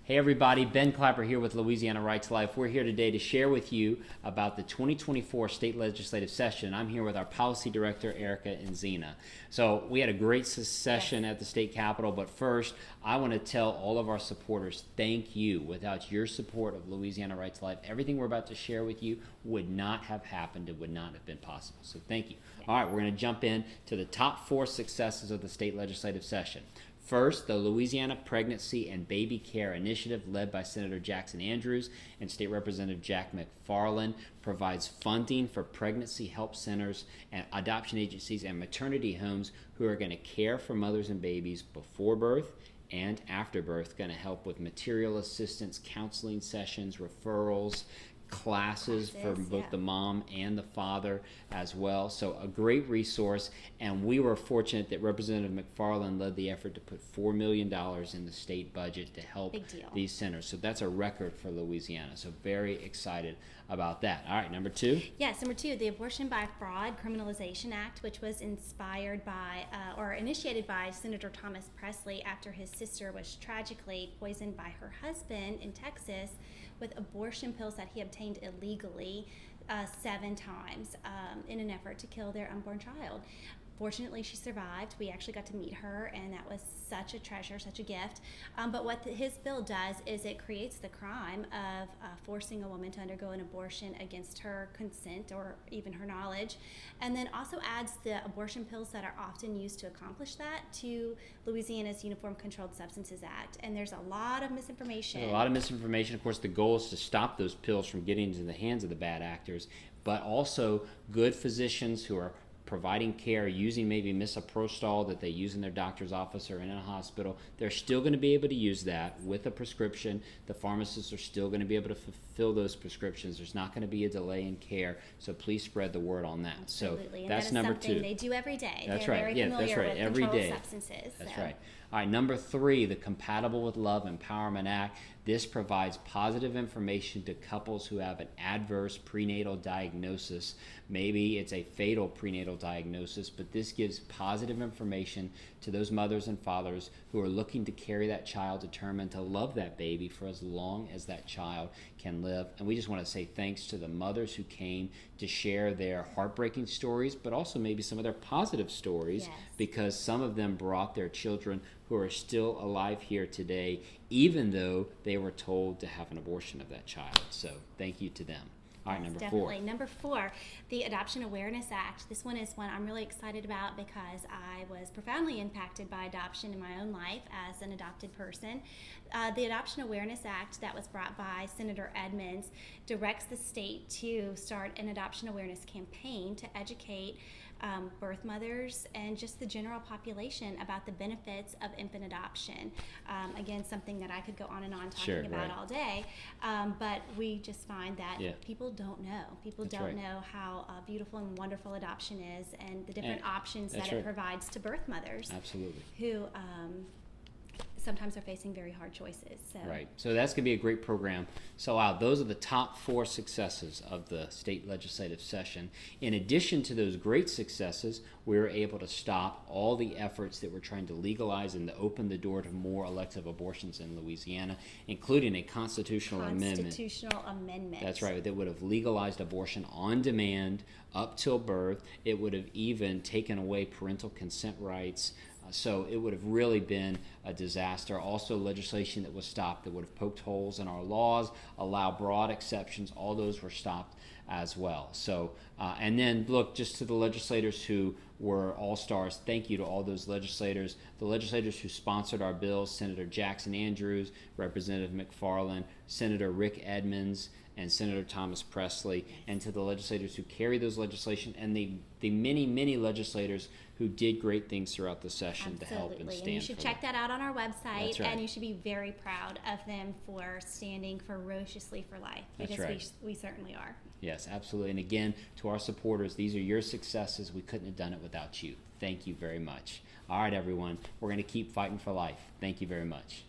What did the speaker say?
Hey everybody, Ben Clapper here with Louisiana Right to Life. We're here today to share with you about the 2024 state legislative session. I'm here with our policy director, Erica Inzina. So we had a great session at the state capitol, but first I want to tell all of our supporters, thank you. Without your support of Louisiana Right to Life, everything we're about to share with you would not have happened. It would not have been possible. So thank you. All right, we're going to jump in to the top 4 successes of the state legislative session. First, the Louisiana Pregnancy and Baby Care Initiative, led by Senator Jackson Andrews and State Representative Jack McFarland, provides funding for pregnancy help centers and adoption agencies and maternity homes who are going to care for mothers and babies before birth and after birth, going to help with material assistance, counseling sessions, referrals, classes for both the mom and the father as well. So a great resource, and we were fortunate that Representative McFarland led the effort to put $4 million in the state budget to help these centers. So that's a record for Louisiana. So very excited about that. All right, number 2. Yes, number 2, the Abortion by Fraud Criminalization Act, which was inspired by or initiated by Senator Thomas Presley after his sister was tragically poisoned by her husband in Texas with abortion pills that he obtained illegally 7 times in an effort to kill their unborn child. Fortunately, she survived. We actually got to meet her, and that was such a treasure, such a gift. But what his bill does is it creates the crime of forcing a woman to undergo an abortion against her consent or even her knowledge, and then also adds the abortion pills that are often used to accomplish that to Louisiana's Uniform Controlled Substances Act. And there's a lot of misinformation. There's a lot of misinformation. Of course, the goal is to stop those pills from getting into the hands of the bad actors, but also good physicians who are providing care using maybe misoprostol that they use in their doctor's office or in a hospital. They're still going to be able to use that with a prescription. The pharmacists are still going to be able to fulfill those prescriptions. There's not going to be a delay in care, so please spread the word on that. Absolutely. So and that's that is number something 2. They do every day. That's They're right. very Yeah, familiar that's right. with Every controlled day. substances. That's right. All right, number 3, the Compatible with Love Empowerment Act. This provides positive information to couples who have an adverse prenatal diagnosis. Maybe it's a fatal prenatal diagnosis, but this gives positive information to those mothers and fathers who are looking to carry that child to term and to love that baby for as long as that child can live. And we just want to say thanks to the mothers who came to share their heartbreaking stories, but also maybe some of their positive stories, because some of them brought their children who are still alive here today, even though they were told to have an abortion of that child. So thank you to them. All right, number 4. Number 4, the Adoption Awareness Act. This one is one I'm really excited about because I was profoundly impacted by adoption in my own life as an adopted person. The Adoption Awareness Act that was brought by Senator Edmonds directs the state to start an adoption awareness campaign to educate birth mothers and just the general population about the benefits of infant adoption. Again, something that I could go on and on talking about all day, but we just find that people don't know. People don't know how beautiful and wonderful adoption is and the different options that it provides to birth mothers who sometimes are facing very hard choices. Right. So that's going to be a great program. So those are the top 4 successes of the state legislative session. In addition to those great successes, we were able to stop all the efforts that were trying to legalize and to open the door to more elective abortions in Louisiana, including a constitutional amendment. That's right. That would have legalized abortion on demand up till birth. It would have even taken away parental consent rights. So it would have really been a disaster. Also, legislation that was stopped that would have poked holes in our laws, allow broad exceptions, all those were stopped as well. So, and then look, just to the legislators who were all-stars, thank you to all those legislators. The legislators who sponsored our bills, Senator Jackson Andrews, Representative McFarland, Senator Rick Edmonds, and Senator Thomas Presley, and to the legislators who carry those legislation, and the many, many legislators who did great things throughout the session to help and stand for and you should check that out on our website, right. and you should be very proud of them for standing ferociously for life, because we certainly are. Yes, absolutely. And again, to our supporters, these are your successes. We couldn't have done it without you. Thank you very much. All right, everyone, we're going to keep fighting for life. Thank you very much.